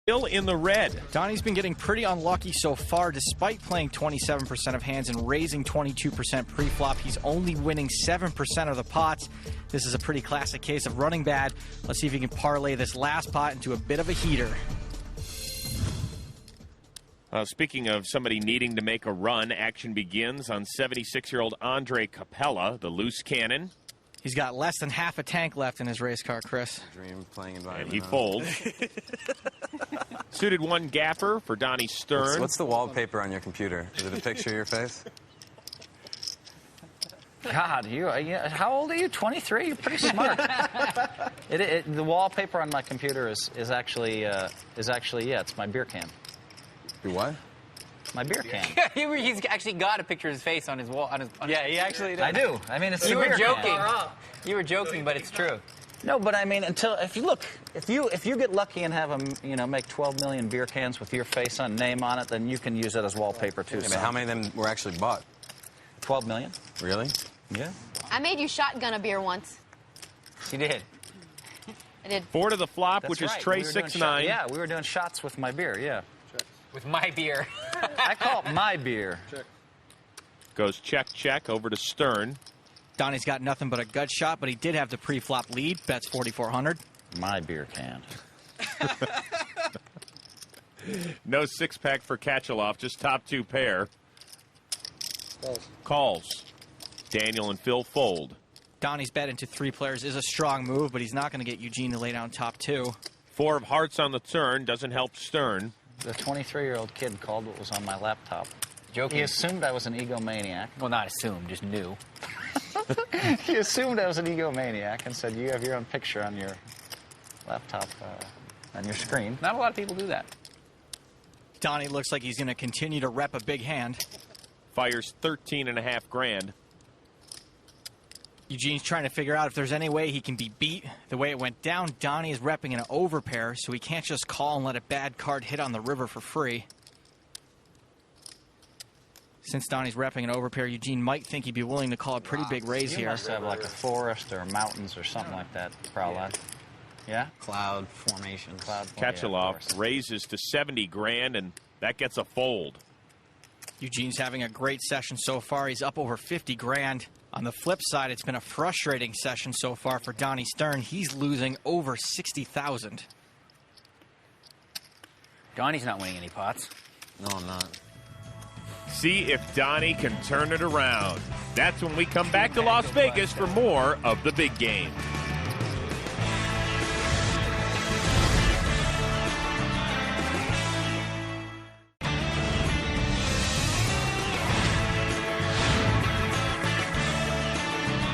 Still in the red. Donnie's been getting pretty unlucky so far. Despite playing 27% of hands and raising 22% pre-flop, he's only winning 7% of the pots. This is a pretty classic case of running bad. Let's see if he can parlay this last pot into a bit of a heater. Speaking of somebody needing to make a run, action begins on 76-year-old Andre Capella, the loose cannon. He's got less than half a tank left in his race car, Chris. Dream playing environment. And he folds. Suited one gapper for Donnie Stern. What's the wallpaper on your computer? Is it a picture of your face? God, how old are you? 23? You're pretty smart. The wallpaper on my computer is actually yeah, it's my beer can. Your what? My beer can. He's actually got a picture of his face on his wall. Yeah, he actually does. I do. I mean, it's You a were beer joking. can. You were joking, but it's true. No, but I mean, if you get lucky and have make 12 million beer cans with your face on, name on it, then you can use it as wallpaper too. I mean, how many of them were actually bought? 12 million. Really? Yeah. I made you shotgun a beer once. She did. I did. 4 to the flop, That's which is right. Trey We were doing 6-9. Yeah, we were doing shots with my beer. Yeah. With my beer. I call it my beer. Goes check, check over to Stern. Donnie's got nothing but a gut shot, but he did have the pre-flop lead. Bets 4,400. My beer can. No six-pack for Katchaloff, just top 2 pair. Calls. Daniel and Phil fold. Donnie's bet into 3 players is a strong move, but he's not going to get Eugene to lay down top 2. 4 of hearts on the turn, doesn't help Stern. The 23-year-old kid called what was on my laptop. Joking. He assumed I was an egomaniac. Well, not assumed, just knew. He assumed I was an egomaniac and said, you have your own picture on your laptop, on your screen. Not a lot of people do that. Donnie looks like he's going to continue to rep a big hand. Fires 13.5 grand. Eugene's trying to figure out if there's any way he can be beat. The way it went down, Donnie is repping an overpair, so he can't just call and let a bad card hit on the river for free. Since Donnie's repping an overpair, Eugene might think he'd be willing to call a pretty big raise You here. must have like a forest or mountains or something like that to prowl on. Yeah? Cloud formation. Cloud. Katchaloff raises to 70 grand, and that gets a fold. Eugene's having a great session so far. He's up over 50 grand. On the flip side, it's been a frustrating session so far for Donnie Stern. He's losing over 60,000. Donnie's not winning any pots. No, I'm not. See if Donnie can turn it around. That's when we come back to Las Vegas for more of the big game.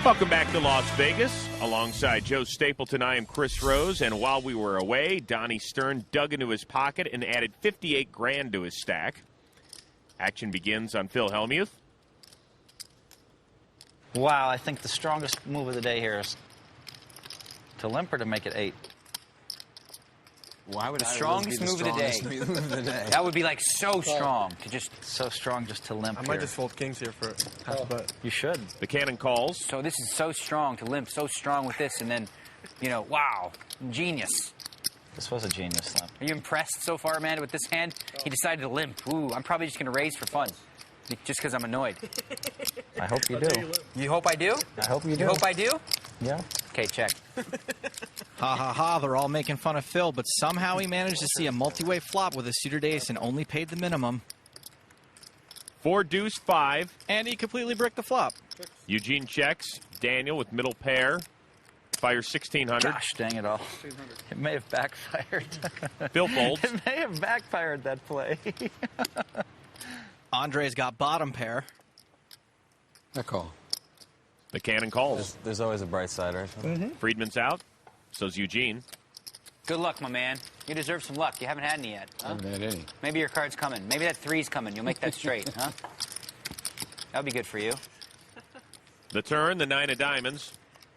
Welcome back to Las Vegas. Alongside Joe Stapleton, I am Chris Rose. And while we were away, Donnie Stern dug into his pocket and added 58 grand to his stack. Action begins on Phil Hellmuth. Wow, I think the strongest move of the day here is to limp or to make it 8. Why would The either strongest of those move of the day. strongest move of the day? That would be like so strong to just. So strong just to limp I might here. just fold kings here for half a bet. You should. The cannon calls. So this is so strong to limp, so strong with this, and then, wow, genius. This was a genius limp. Are you impressed so far, Amanda, with this hand? He decided to limp. Ooh, I'm probably just going to raise for fun, just because I'm annoyed. I hope you do. You hope I do? I hope you do. You hope I do? Yeah. Okay, check. Ha ha ha, they're all making fun of Phil, but somehow he managed to see a multi-way flop with a suited ace and only paid the minimum. 4 deuce 5. And he completely bricked the flop. Eugene checks. Daniel with middle pair. Fires 1,600. Gosh dang it all. It may have backfired. Phil folds. It may have backfired, that play. Andre's got bottom pair. I call. The cannon calls. There's always a bright side, right? Friedman's out. So's Eugene. Good luck, my man. You deserve some luck. You haven't had any yet. I Huh? haven't had any. Maybe your card's coming. Maybe that 3's coming. You'll make that straight, huh? That'll be good for you. The turn, the 9 of diamonds.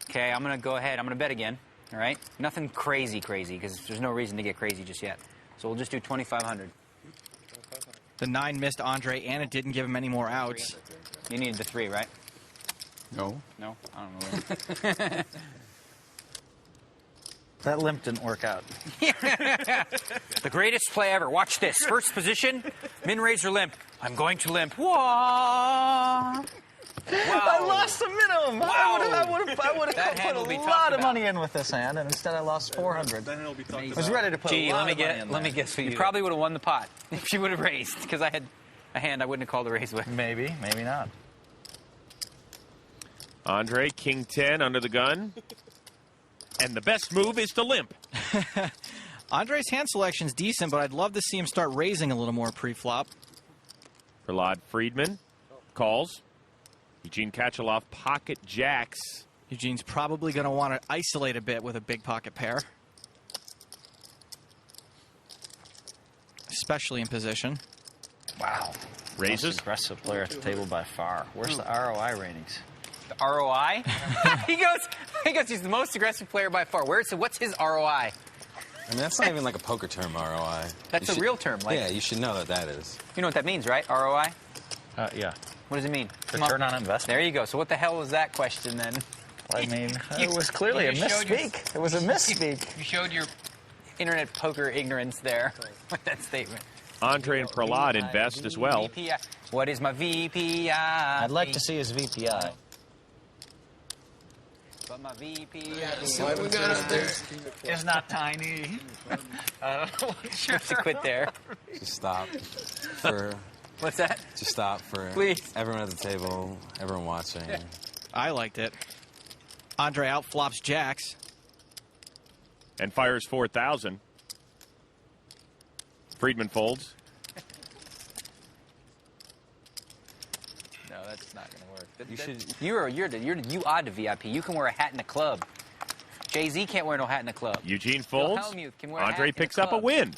Okay, I'm going to go ahead. I'm going to bet again, all right? Nothing crazy, because there's no reason to get crazy just yet. So we'll just do 2,500. The 9 missed Andre, and it didn't give him any more outs. You needed the 3, right? No. No? I don't know. That limp didn't work out. The greatest play ever. Watch this. First position, min raise or limp. I'm going to limp. Whoa. Wow. I lost the minimum. Wow. I would have That hand put will be a tough lot to of bat. money in with this hand, and instead I lost 400. I was ready to put Gee, a lot let me of money get. in Let me there. guess. You probably would have won the pot if you would have raised, because I had a hand I wouldn't have called a raise with. Maybe, maybe not. Andre, king 10 under the gun. And the best move is to limp. Andre's hand selection's decent, but I'd love to see him start raising a little more pre-flop. Prahlad Friedman calls. Eugene Kachaloff pocket jacks. Eugene's probably going to want to isolate a bit with a big pocket pair. Especially in position. Wow. Raises. Most aggressive player at the table by far. Where's the ROI ratings? The ROI? he goes. He's the most aggressive player by far. What's his ROI? I mean, that's not even like a poker term, ROI. That's You a should- real term. Like, Yeah, you should know what that is. You know what that means, right? ROI? Yeah. What does it mean? Return on investment. There you go. So what the hell was that question then? I mean, it was clearly a you showed your- misspeak. It was a misspeak. You showed your internet poker ignorance there with that statement. Andre and Prahlad invest as well. VPI. What is my VPI? I'd like to see his VPI. But my VPI It's not tiny. I don't know what to quit there. Just stop for. What's that? Just stop for. Please. Everyone at the table, everyone watching. I liked it. Andre outflops jacks. And fires 4,000. Friedman folds. No, that's not going to work. You should. You odd to VIP. You can wear a hat in a club. Jay-Z can't wear no hat in a club. Eugene folds. Hellmuth can wear a hat Andre in a picks up a club. win.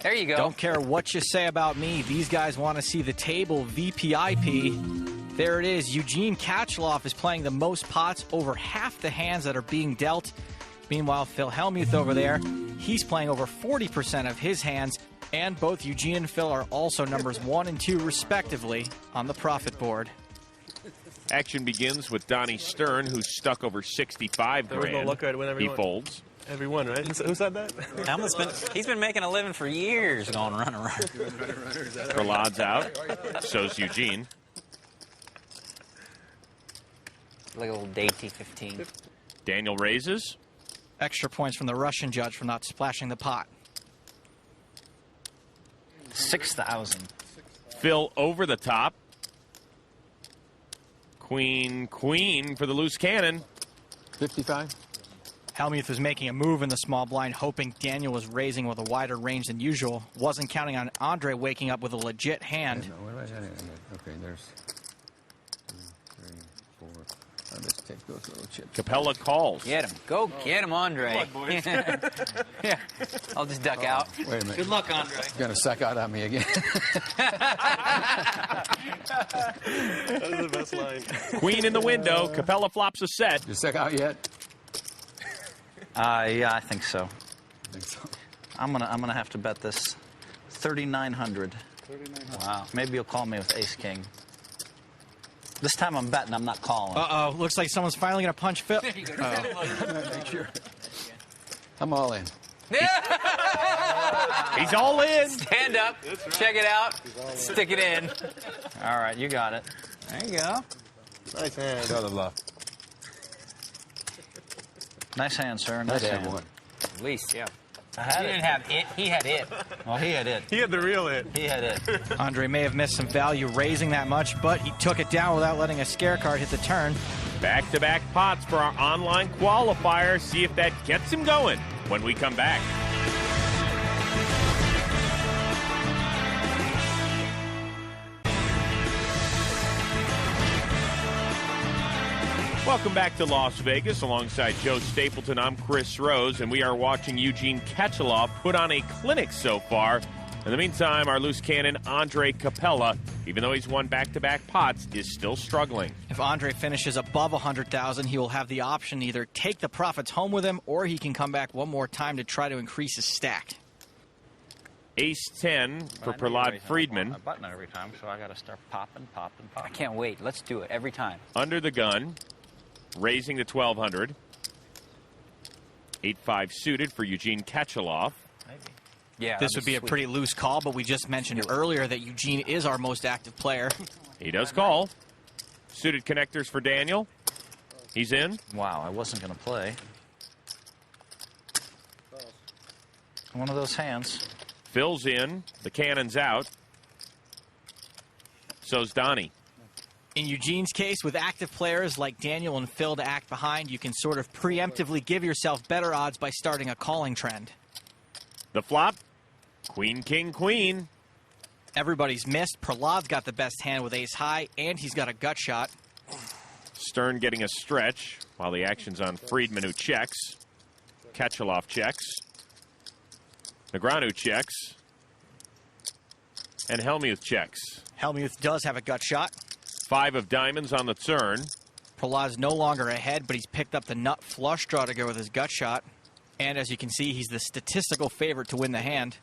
There you go. Don't care what you say about me. These guys want to see the table VPIP. There it is. Eugene Kachaloff is playing the most pots, over half the hands that are being dealt. Meanwhile, Phil Hellmuth over there, he's playing over 40% of his hands. And both Eugene and Phil are also numbers 1 and 2, respectively, on the profit board. Action begins with Donnie Stern, who's stuck over 65 There was grand. no luck, I'd win every He one. folds. Everyone, right? Who said that? He's been making a living for years going run around. Prahlad's out. So's Eugene. Like a little dainty 15. Daniel raises. Extra points from the Russian judge for not splashing the pot. 6,000. Phil over the top. Queen for the loose cannon. 55. Hellmuth was making a move in the small blind, hoping Daniel was raising with a wider range than usual. Wasn't counting on Andre waking up with a legit hand. Okay, there's 2, 3, 4. I'll just take those little chips. Capella calls. Get him. Go get him, Andre. Yeah. I'll just duck out. Wait a minute. Good luck, Andre. You're going to suck out on me again. That is the best line. Queen in the window. Capella flops a set. You suck out yet? Yeah, I think so. I think so. I'm gonna have to bet this 3,900. Wow. Maybe you'll call me with Ace King. This time I'm betting. I'm not calling. Uh-oh, looks like someone's finally going to punch Phil. Make sure. I'm all in. He's all in. Stand up. Check it out. Stick it in. All right, you got it. There you go. Nice hand. Show the bluff. Nice hand, sir. Nice hand. One. At least, yeah. I had He it. didn't have it. He had it. Well, he had it. He had the real hit. He had it. Andre may have missed some value raising that much, but he took it down without letting a scare card hit the turn. Back-to-back pots for our online qualifier. See if that gets him going when we come back. Welcome back to Las Vegas. Alongside Joe Stapleton, I'm Chris Rose, and we are watching Eugene Kachaloff put on a clinic so far. In the meantime, our loose cannon, Andre Capella, even though he's won back-to-back pots, is still struggling. If Andre finishes above 100,000, he will have the option to either take the profits home with him, or he can come back one more time to try to increase his stack. Ace-10 for Prahlad Friedman. I'm button every time, so I got to start popping. I can't wait. Let's do it every time. Under the gun, raising to 1,200. 8-5 suited for Eugene Ketchaloff. Yeah, This would be a pretty loose call, but we just mentioned earlier that Eugene is our most active player. He does call. Suited connectors for Daniel. He's in. Wow, I wasn't going to play. One of those hands. Phil's in. The cannon's out. So's Donnie. In Eugene's case, with active players like Daniel and Phil to act behind, you can sort of preemptively give yourself better odds by starting a calling trend. The flop. Queen, king, queen. Everybody's missed. Prahlad's got the best hand with ace high, and he's got a gut shot. Stern getting a stretch while the action's on Friedman, who checks. Ketchaloff checks. Negreanu checks. And Hellmuth checks. Hellmuth does have a gut shot. 5 of diamonds on the turn. Prahlad's no longer ahead, but he's picked up the nut flush draw to go with his gut shot. And as you can see, he's the statistical favorite to win the hand.